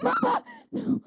Mama! No.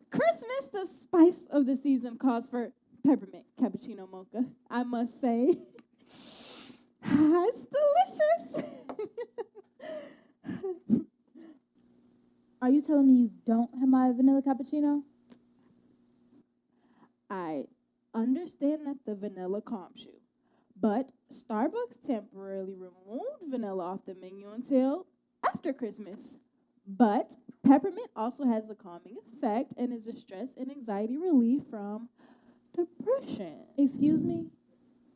Christmas, the spice of the season, calls for peppermint cappuccino mocha. I must say, it's delicious. Are you telling me you don't have my vanilla cappuccino? I understand that the vanilla calms you, but Starbucks temporarily removed vanilla off the menu until after Christmas. But peppermint also has a calming effect and is a stress and anxiety relief from depression. Excuse me?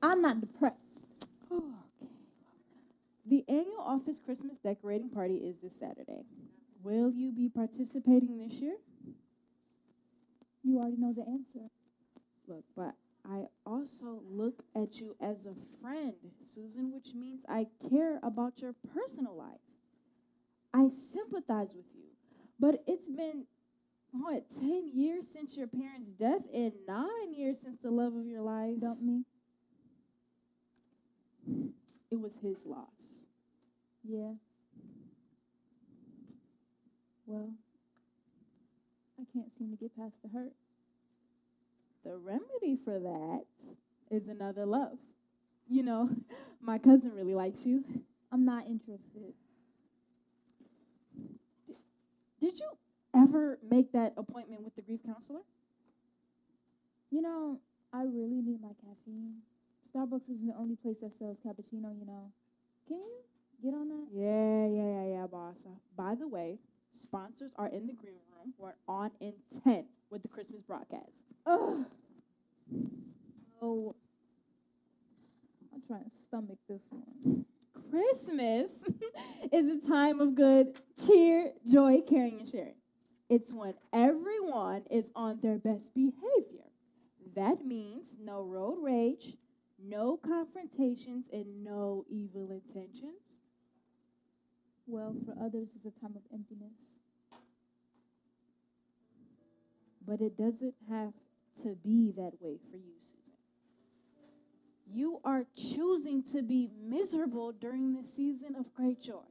I'm not depressed. Okay. The annual office Christmas decorating party is this Saturday. Will you be participating this year? You already know the answer. Look, but I also look at you as a friend, Susan, which means I care about your personal life. I sympathize with you, but it's been, 10 years since your parents' death and 9 years since the love of your life. Dump me? It was his loss. Yeah. Well, I can't seem to get past the hurt. The remedy for that is another love. You know, my cousin really likes you. I'm not interested. Did you ever make that appointment with the grief counselor? You know, I really need my caffeine. Starbucks isn't the only place that sells cappuccino, you know. Can you get on that? Yeah, boss. By the way, sponsors are in the green room. We're on in 10 with the Christmas broadcast. Ugh. Oh, I'm trying to stomach this one. Christmas is a time of good cheer, joy, caring, and sharing. It's when everyone is on their best behavior. That means no road rage, no confrontations, and no evil intentions. Well, for others, it's a time of emptiness. But it doesn't have to be that way for you, Susan. You are choosing to be miserable during this season of great joy.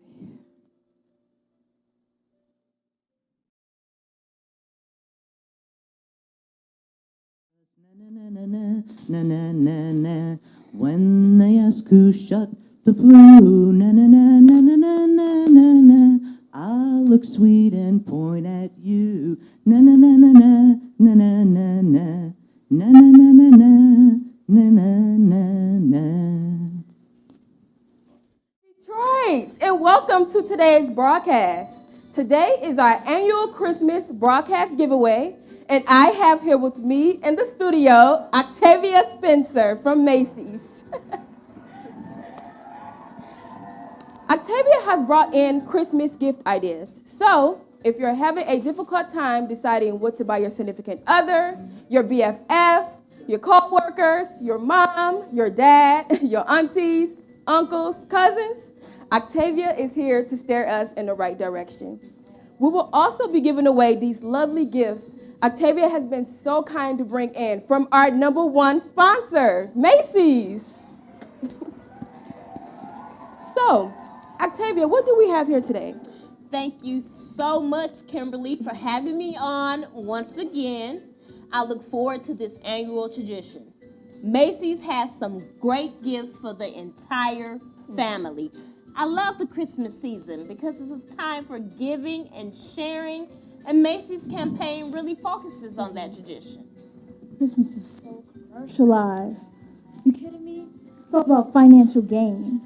Na na na na na na na na. When they ask who shut the flu, na na na na na na na na na. I'll look sweet and point at you. Na na na na na na na na na na na na na na na na na. Detroit, and welcome to today's broadcast. Today is our annual Christmas broadcast giveaway, and I have here with me in the studio Octavia Spencer from Macy's. Octavia has brought in Christmas gift ideas. So, if you're having a difficult time deciding what to buy your significant other, your BFF, your co-workers, your mom, your dad, your aunties, uncles, cousins, Octavia is here to steer us in the right direction. We will also be giving away these lovely gifts Octavia has been so kind to bring in from our #1 sponsor, Macy's. So, Octavia, what do we have here today? Thank you so much, Kimberly, for having me on once again. I look forward to this annual tradition. Macy's has some great gifts for the entire family. I love the Christmas season because this is time for giving and sharing, and Macy's campaign really focuses on that tradition. Christmas is so commercialized. You kidding me? It's all about financial gain.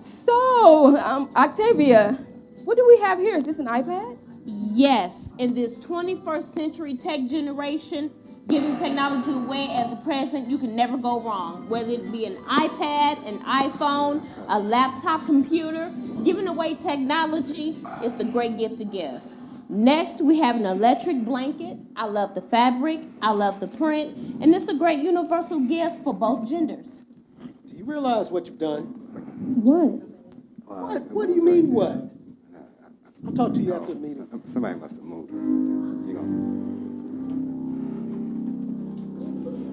So, Octavia, what do we have here? Is this an iPad? Yes, in this 21st century tech generation, giving technology away as a present, you can never go wrong. Whether it be an iPad, an iPhone, a laptop computer, giving away technology is the great gift to give. Next, we have an electric blanket. I love the fabric, I love the print, and it's a great universal gift for both genders. Do you realize what you've done? What? What do you mean, what? I'll talk to you after the meeting. Somebody must have moved. You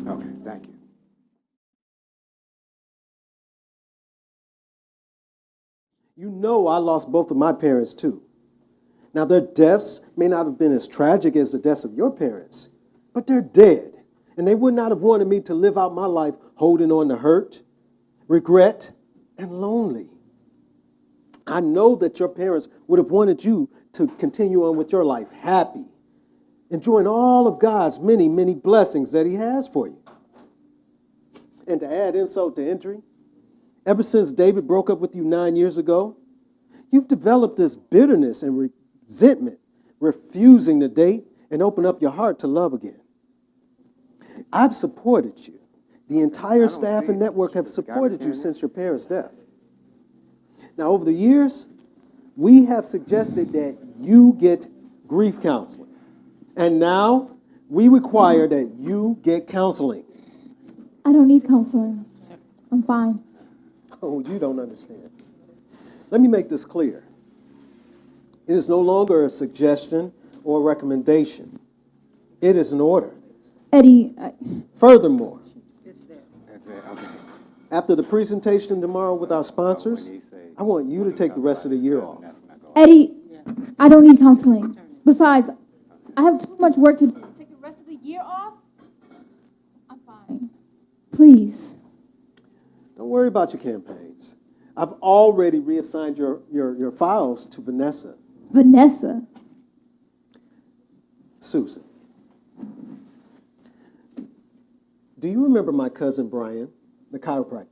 know. Okay, thank you. You know I lost both of my parents, too. Now, their deaths may not have been as tragic as the deaths of your parents, but they're dead. And they would not have wanted me to live out my life holding on to hurt, regret, and lonely. I know that your parents would have wanted you to continue on with your life happy, enjoying all of God's many, many blessings that He has for you. And to add insult to injury, ever since David broke up with you 9 years ago, you've developed this bitterness and resentment, refusing to date and open up your heart to love again. I've supported you. The entire staff and network have supported you since your parents' death. Now, over the years, we have suggested that you get grief counseling. And now we require that you get counseling. I don't need counseling. I'm fine. Oh, you don't understand. Let me make this clear. It is no longer a suggestion or a recommendation. It is an order. Eddie, Furthermore, Okay. after the presentation tomorrow with our sponsors, I want you to take the rest of the year off. Eddie, I don't need counseling. Besides, I have too much work to do. Take the rest of the year off? I'm fine. Please. Don't worry about your campaigns. I've already reassigned your files to Vanessa. Vanessa. Susan. Do you remember my cousin Brian, the chiropractor?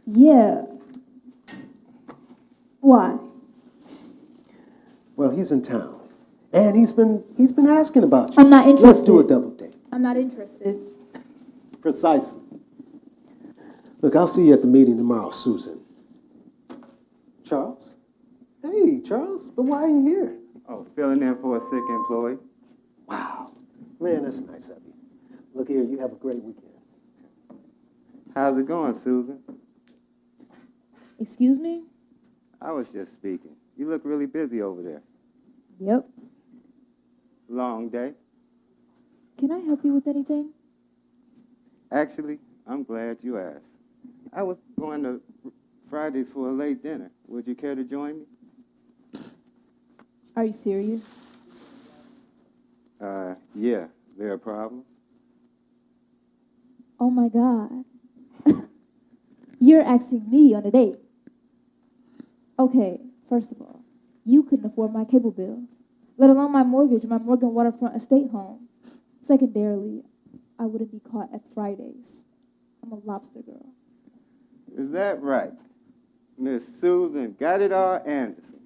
Yeah. Why? Well, he's in town. And he's been asking about you. I'm not interested. Let's do a double date. I'm not interested. Precisely. Look, I'll see you at the meeting tomorrow, Susan. Charles? Hey, Charles, but why are you here? Oh, filling in for a sick employee. Wow. Man, that's nice of you. Look here, you have a great weekend. How's it going, Susan? Excuse me? I was just speaking. You look really busy over there. Yep. Long day. Can I help you with anything? Actually, I'm glad you asked. I was going to Fridays for a late dinner. Would you care to join me? Are you serious? Yeah. There a problem? Oh my God. You're asking me on a date. Okay, first of all, you couldn't afford my cable bill, let alone my mortgage, my Morgan Waterfront estate home. Secondarily, I wouldn't be caught at Fridays. I'm a lobster girl. Is that right? Miss Susan Got It All Anderson,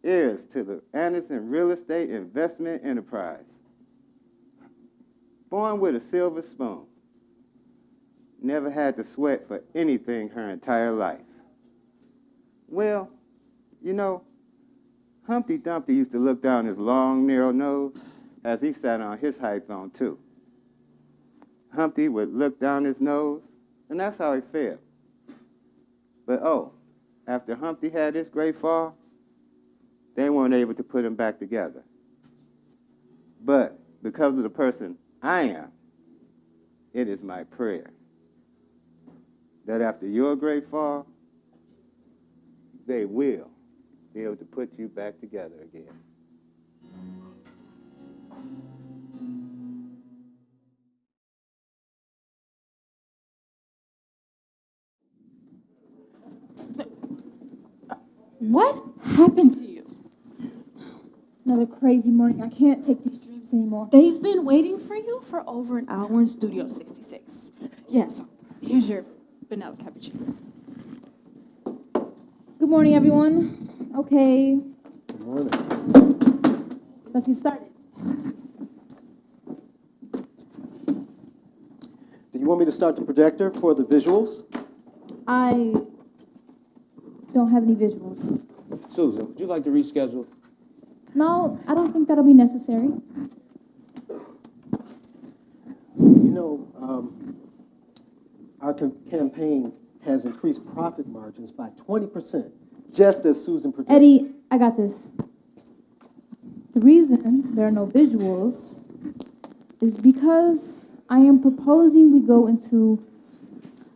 heirs to the Anderson Real Estate Investment Enterprise. Born with a silver spoon. Never had to sweat for anything her entire life. Well, you know, Humpty Dumpty used to look down his long, narrow nose as he sat on his high throne, too. Humpty would look down his nose, and that's how he felt. But after Humpty had his great fall, they weren't able to put him back together. But because of the person I am, it is my prayer that after your great fall, they will be able to put you back together again. What happened to you? Another crazy morning. I can't take these dreams anymore. They've been waiting for you for over an hour in Studio 66. So here's your vanilla cappuccino. Good morning, everyone. Okay, Good morning. let's get started. Do you want me to start the projector for the visuals? I don't have any visuals. Susan, would you like to reschedule? No, I don't think that'll be necessary. You know, our campaign has increased profit margins by 20%, just as Susan predicted. Eddie, I got this. The reason there are no visuals is because I am proposing we go into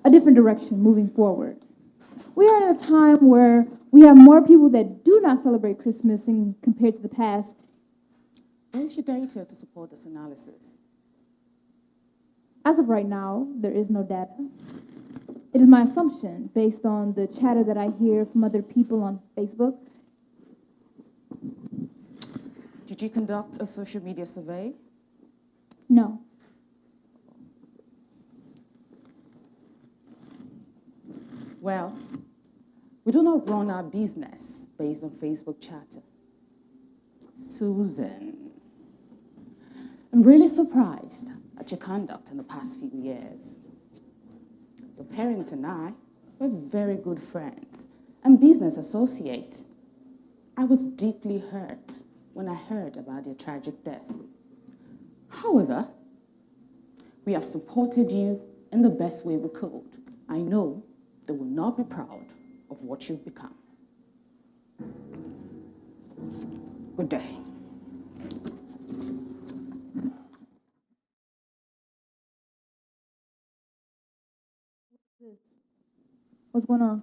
a different direction moving forward. We are in a time where we have more people that do not celebrate Christmas in compared to the past. Where's your data to support this analysis? As of right now, there is no data. It is my assumption, based on the chatter that I hear from other people on Facebook. Did you conduct a social media survey? No. Well, we do not run our business based on Facebook chatter. Susan, I'm really surprised at your conduct in the past few years. Your parents and I were very good friends and business associates. I was deeply hurt when I heard about your tragic death. However, we have supported you in the best way we could. I know they will not be proud of what you've become. Good day. What's going on?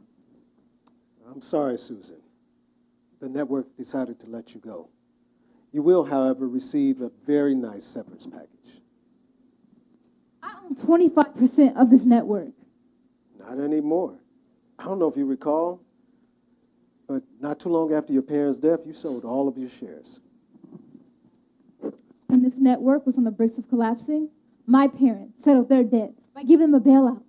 I'm sorry, Susan. The network decided to let you go. You will, however, receive a very nice severance package. I own 25% of this network. Not anymore. I don't know if you recall, but not too long after your parents' death, you sold all of your shares. When this network was on the brink of collapsing, my parents settled their debt by giving them a bailout.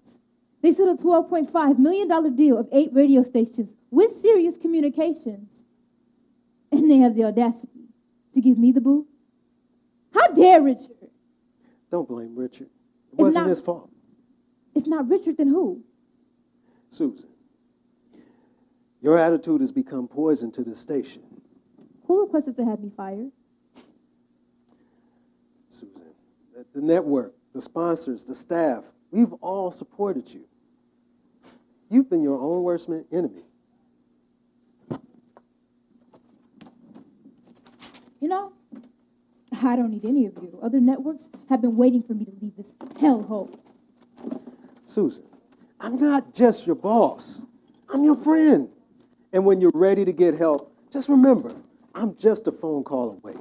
They settled a $12.5 million deal of 8 radio stations with Sirius Communications. And they have the audacity to give me the boot? How dare Richard? Don't blame Richard. It wasn't his fault. If not Richard, then who? Susan, your attitude has become poison to the station. Who requested to have me fired? Susan, the network, the sponsors, the staff, we've all supported you. You've been your own worst enemy. You know, I don't need any of you. Other networks have been waiting for me to leave this hellhole. Susan, I'm not just your boss. I'm your friend. And when you're ready to get help, just remember, I'm just a phone call away.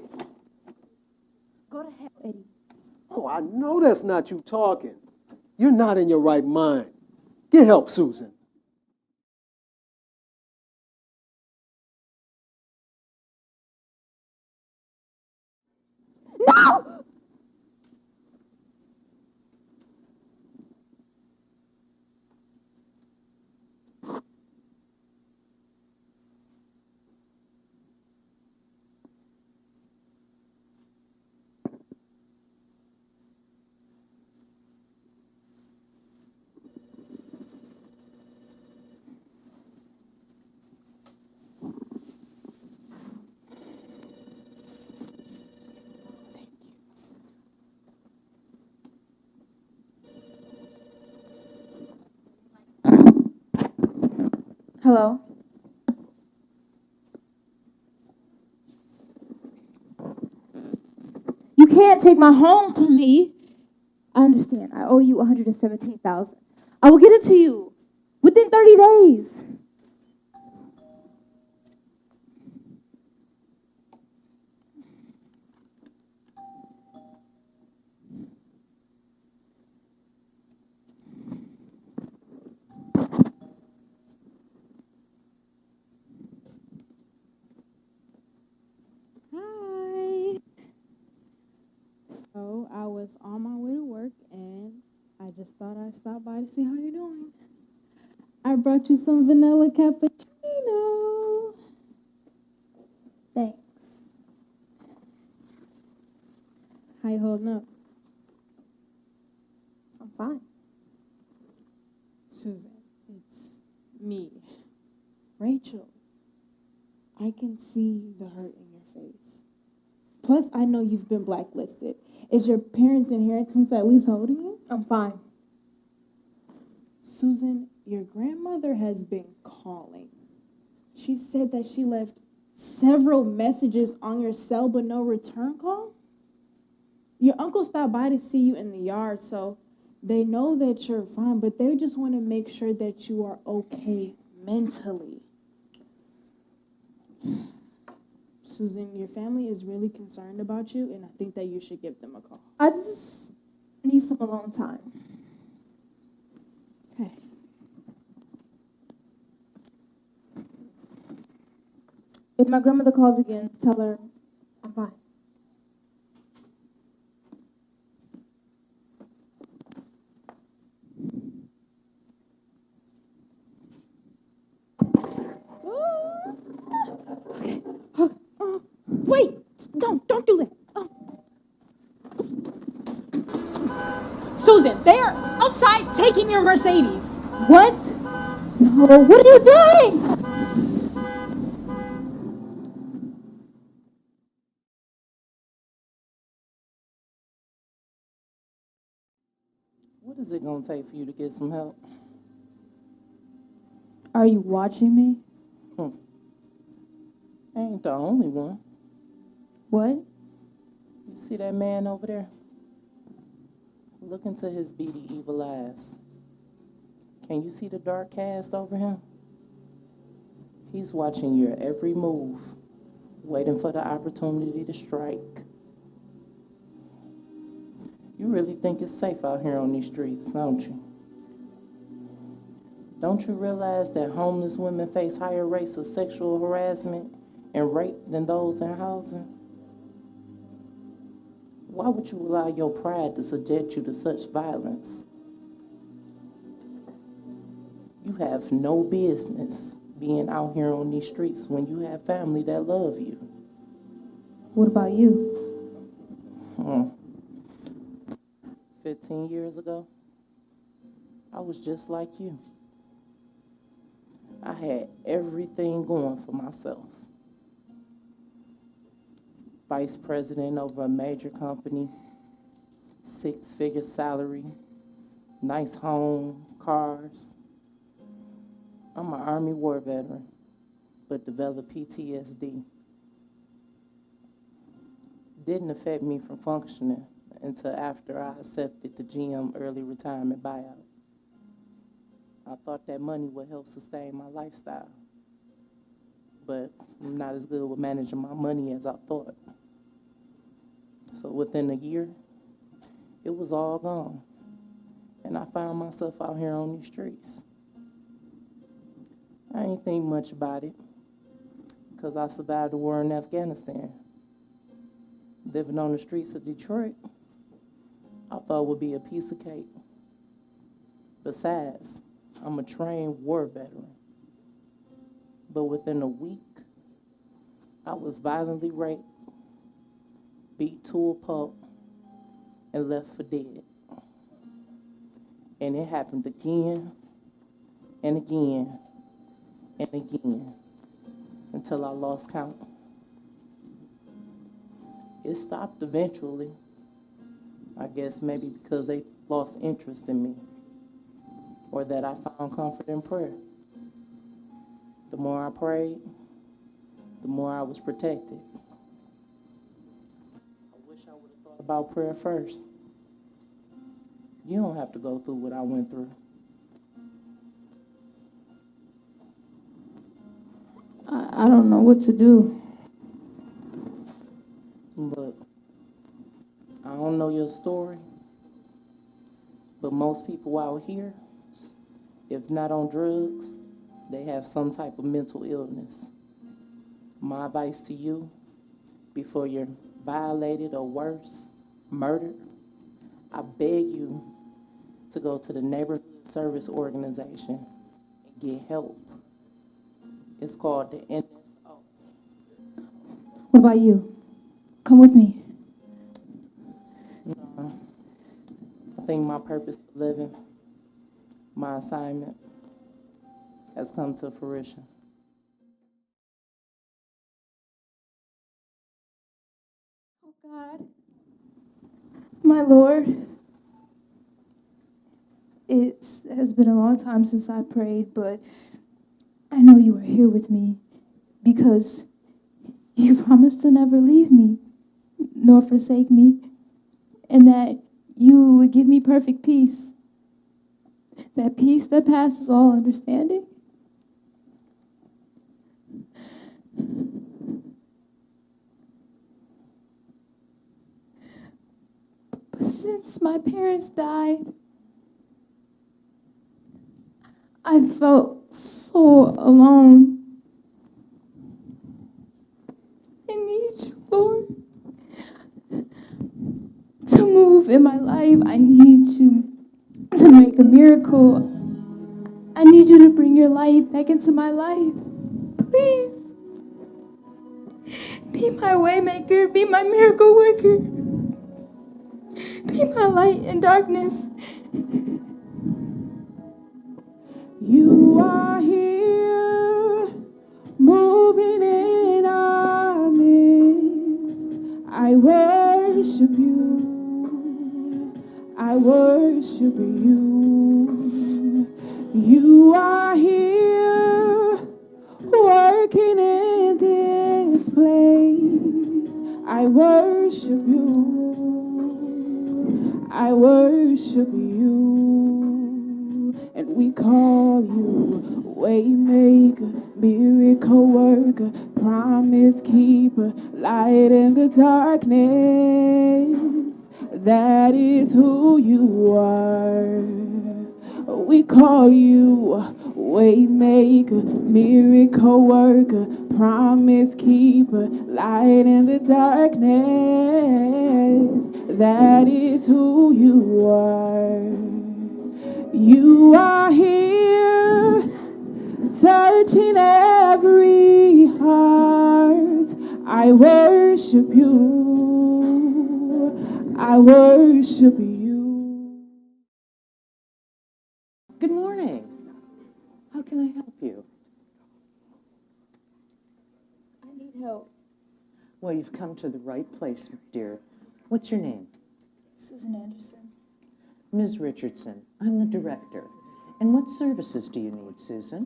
Go to hell, Eddie. Oh, I know that's not you talking. You're not in your right mind. Get help, Susan. No! Hello? You can't take my home from me. I understand. I owe you $117,000. I will get it to you within 30 days. was on my way to work, and I just thought I'd stop by to see how you're doing. I brought you some vanilla cappuccino. Thanks. How you holding up? I'm fine. Susan, it's me, Rachel. I can see the hurt in your face. Plus, I know you've been blacklisted. Is your parents' inheritance at least holding you? I'm fine. Susan, your grandmother has been calling. She said that she left several messages on your cell but no return call. Your uncle stopped by to see you in the yard, so they know that you're fine, but they just want to make sure that you are okay mentally. Susan, your family is really concerned about you, and I think that you should give them a call. I just need some alone time. Okay. If my grandmother calls again, tell her I'm fine. Wait! Don't do that. Susan, they are outside taking your Mercedes. What? No, what are you doing? What is it gonna take for you to get some help? Are you watching me? I ain't the only one. What? You see that man over there? Look into his beady evil eyes. Can you see the dark cast over him? He's watching your every move, waiting for the opportunity to strike. You really think it's safe out here on these streets, don't you? Don't you realize that homeless women face higher rates of sexual harassment and rape than those in housing? Why would you allow your pride to subject you to such violence? You have no business being out here on these streets when you have family that love you. What about you? 15 years ago, I was just like you. I had everything going for myself. Vice president over a major company, 6-figure salary, nice home, cars. I'm an Army war veteran, but developed PTSD. Didn't affect me from functioning until after I accepted the GM early retirement buyout. I thought that money would help sustain my lifestyle, but I'm not as good with managing my money as I thought. So within a year, it was all gone, and I found myself out here on these streets. I ain't think much about it, because I survived the war in Afghanistan. Living on the streets of Detroit, I thought would be a piece of cake. Besides, I'm a trained war veteran. But within a week, I was violently raped, beat to a pulp, and left for dead. And it happened again and again and again until I lost count. It stopped eventually. I guess maybe because they lost interest in me, or that I found comfort in prayer. The more I prayed, the more I was protected. I wish I would have thought about prayer first. You don't have to go through what I went through. I don't know what to do. Look, I don't know your story, but most people out here, if not on drugs, they have some type of mental illness. My advice to you, before you're violated or worse, murdered, I beg you to go to the neighborhood service organization and get help. It's called the NSO. What about you? Come with me. I think my purpose for living, my assignment, has come to fruition. Oh God, my Lord, it has been a long time since I prayed, but I know you are here with me because you promised to never leave me nor forsake me, and that you would give me perfect peace, that peace that passes all understanding. But since my parents died, I felt so alone. I need you, Lord, to move in my life. I need you to make a miracle. I need you to bring your light back into my life. Please. Be my waymaker. Be my miracle worker. Be my light in darkness. You are here, moving in our midst. I worship you. I worship you. You are here, working in this place. I worship you. I worship you. And we call you Waymaker, miracle worker, promise keeper, light in the darkness. That is who you are. We call you Waymaker, miracle worker, promise keeper, light in the darkness. That is who you are. You are here, touching every heart. I worship you. I worship you. Good morning. How can I help you? I need help. Well, you've come to the right place, dear. What's your name? Susan Anderson. Ms. Richardson, I'm the director. And what services do you need, Susan?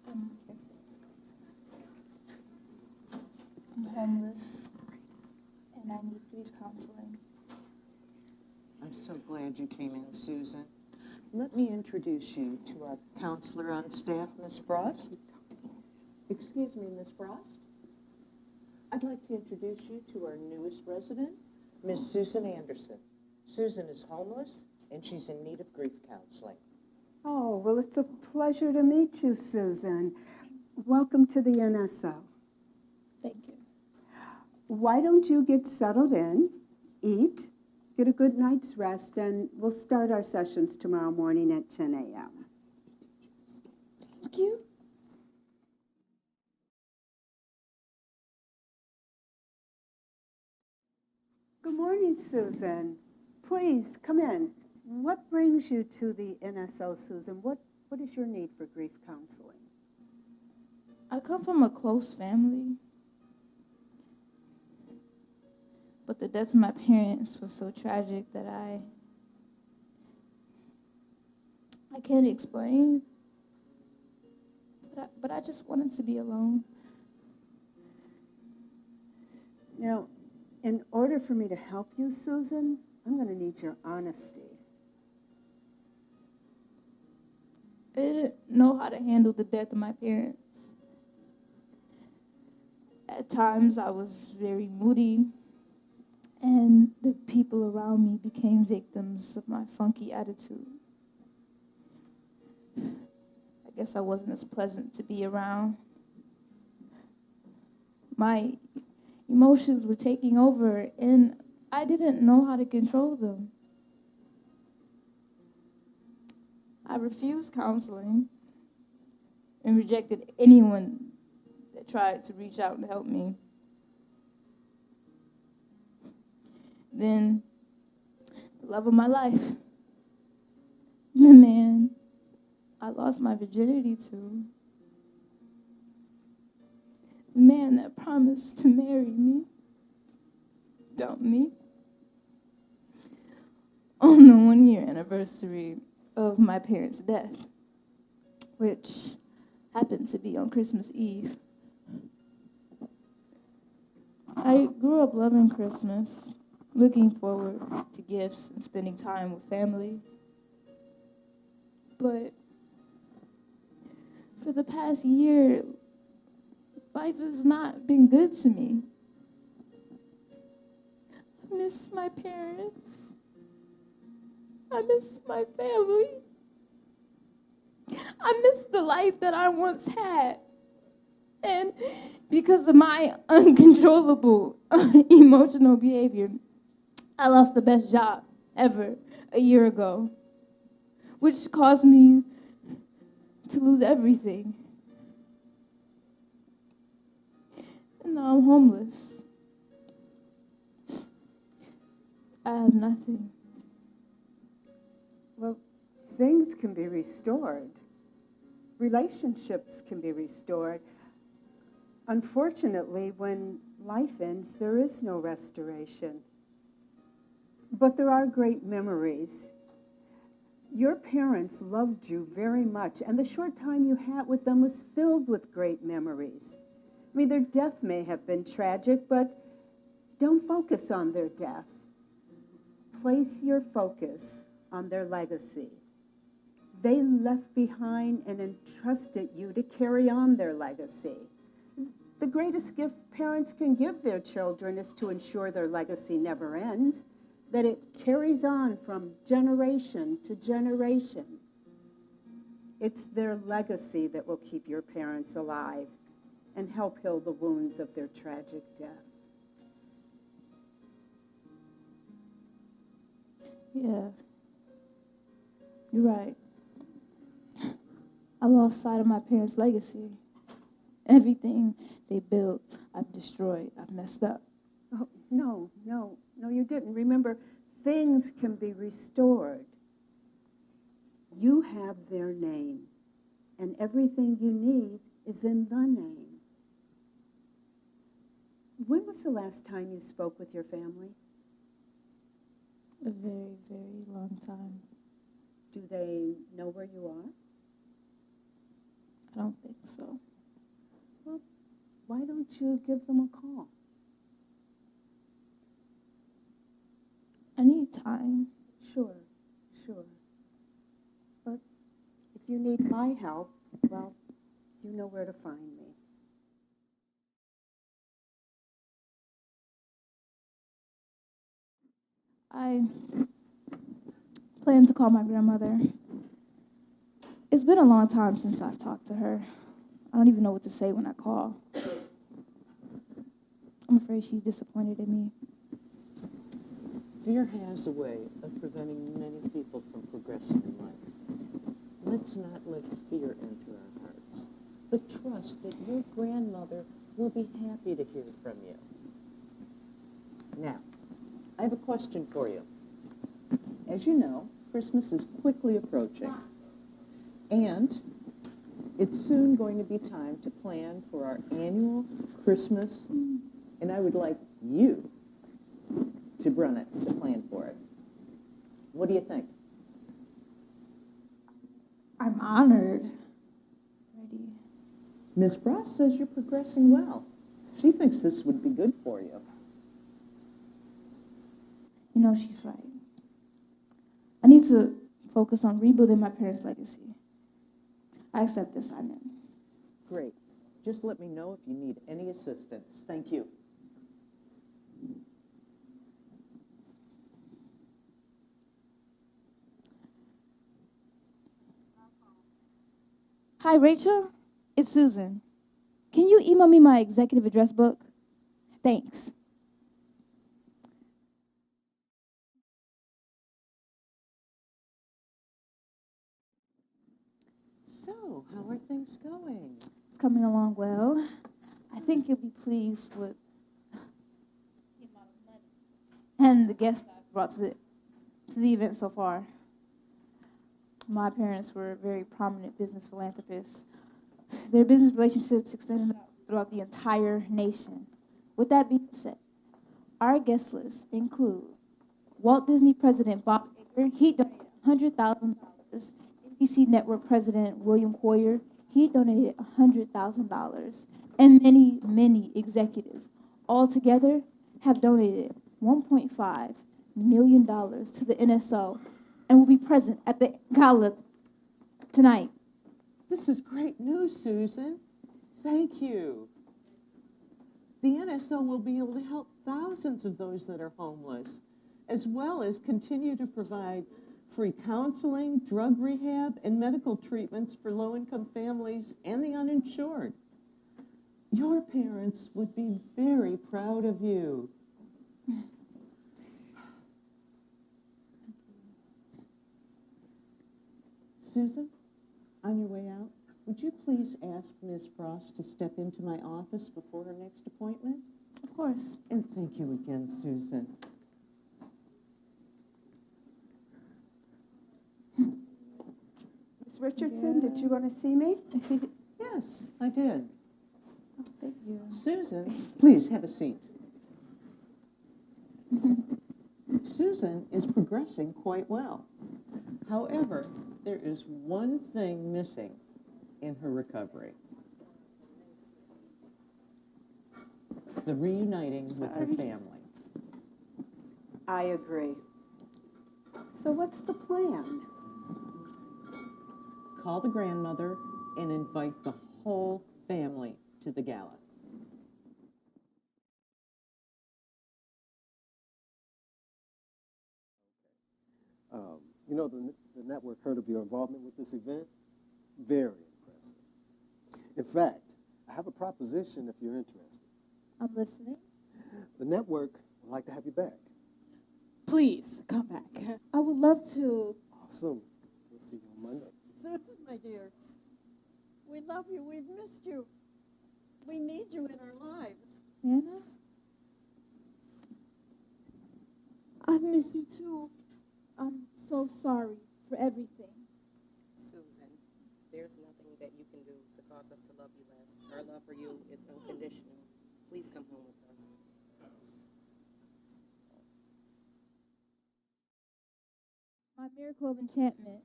I'm homeless, and I need grief counseling. I'm so glad you came in, Susan. Let me introduce you to our counselor on staff, Miss Frost. Excuse me, Miss Frost. I'd like to introduce you to our newest resident, Miss Susan Anderson. Susan is homeless, and she's in need of grief counseling. Oh, well, it's a pleasure to meet you, Susan. Welcome to the NSO. Thank you. Why don't you get settled in, eat, get a good night's rest, and we'll start our sessions tomorrow morning at 10 a.m. Thank you. Good morning, Susan. Please, come in. What brings you to the NSO, Susan? What is your need for grief counseling? I come from a close family, but the death of my parents was so tragic that I can't explain, but I just wanted to be alone. Now, in order for me to help you, Susan, I'm going to need your honesty. I didn't know how to handle the death of my parents. At times, I was very moody, and the people around me became victims of my funky attitude. I guess I wasn't as pleasant to be around. My Emotions were taking over, and I didn't know how to control them. I refused counseling and rejected anyone that tried to reach out and help me. Then, the love of my life, the man I lost my virginity to, the man that promised to marry me, dumped me on the 1-year anniversary of my parents' death, which happened to be on Christmas Eve. I grew up loving Christmas, looking forward to gifts and spending time with family. But for the past year, life has not been good to me. I miss my parents. I miss my family. I miss the life that I once had. And because of my uncontrollable emotional behavior, I lost the best job ever a year ago, which caused me to lose everything. And now I'm homeless. I have nothing. Well, things can be restored. Relationships can be restored. Unfortunately, when life ends, there is no restoration. But there are great memories. Your parents loved you very much, and the short time you had with them was filled with great memories. I mean, their death may have been tragic, but don't focus on their death. Place your focus on their legacy. They left behind and entrusted you to carry on their legacy. The greatest gift parents can give their children is to ensure their legacy never ends, that it carries on from generation to generation. It's their legacy that will keep your parents alive and help heal the wounds of their tragic death. Yeah, you're right. I lost sight of my parents' legacy. Everything they built, I've destroyed. I've messed up. Oh, no, you didn't. Remember, things can be restored. You have their name, and everything you need is in the name. When was the last time you spoke with your family? A very, very long time. Do they know where you are? I don't think so. Well, why don't you give them a call? I need time. Sure. But if you need my help, well, you know where to find me. I plan to call my grandmother. It's been a long time since I've talked to her. I don't even know what to say when I call. I'm afraid she's disappointed in me. Fear has a way of preventing many people from progressing in life. Let's not let fear enter our hearts, but trust that your grandmother will be happy to hear from you. Now, I have a question for you. As you know, Christmas is quickly approaching, and it's soon going to be time to plan for our annual Christmas, and I would like you to run it, to plan for it. What do you think? I'm honored. Ready. Ms. Frost says you're progressing well. She thinks this would be good for you. You know, she's right. I need to focus on rebuilding my parents' legacy. I accept this assignment. Great. Just let me know if you need any assistance. Thank you. Hi, Rachel. It's Susan. Can you email me my executive address book? Thanks. So, how are things going? It's coming along well. I think you'll be pleased with the amount of money and the guests I've brought to the event so far. My parents were very prominent business philanthropists. Their business relationships extended out throughout the entire nation. With that being said, our guest list include Walt Disney President Bob Iger. He donated $100,000. NBC Network President William Hoyer. He donated $100,000. And many, many executives altogether have donated $1.5 million to the NSO and will be present at the gala tonight. This is great news, Susan. Thank you. The NSO will be able to help thousands of those that are homeless, as well as continue to provide free counseling, drug rehab, and medical treatments for low-income families and the uninsured. Your parents would be very proud of you. Susan, on your way out, would you please ask Ms. Frost to step into my office before her next appointment? Of course. And thank you again, Susan. Miss Richardson, did you want to see me? Yes, I did. Oh, thank you. Susan, please have a seat. Susan is progressing quite well. However, there is one thing missing in her recovery. The reuniting with her family. I agree. So what's the plan? Call the grandmother and invite the whole family to the gala. You know, the network heard of your involvement with this event. Very impressive. In fact, I have a proposition if you're interested. I'm listening. The network would like to have you back. Please, come back. I would love to. Awesome. We'll see you on Monday. Susan, my dear, we love you. We've missed you. We need you in our lives. Anna? I've missed you too. I'm so sorry for everything. Susan, there's nothing that you can do to cause us to love you less. Our love for you is unconditional. Please come home with us. My miracle of enchantment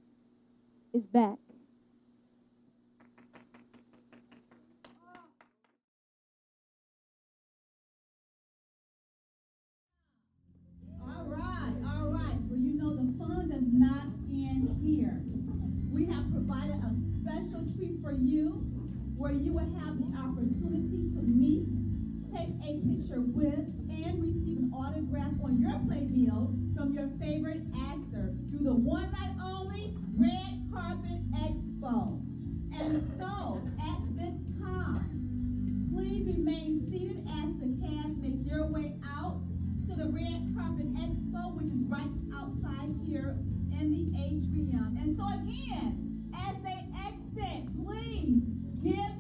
is back. All right. Well, you know the fun does not end here. We have provided a special treat for you where you will have the opportunity to meet, take a picture with, and receive an autograph on your playbill from your favorite actor through the one night only Red Carpet Expo. And so, at this time, please remain seated as the cast make their way out to the Red Carpet Expo, which is right outside here in the atrium. And so again, as they exit, please give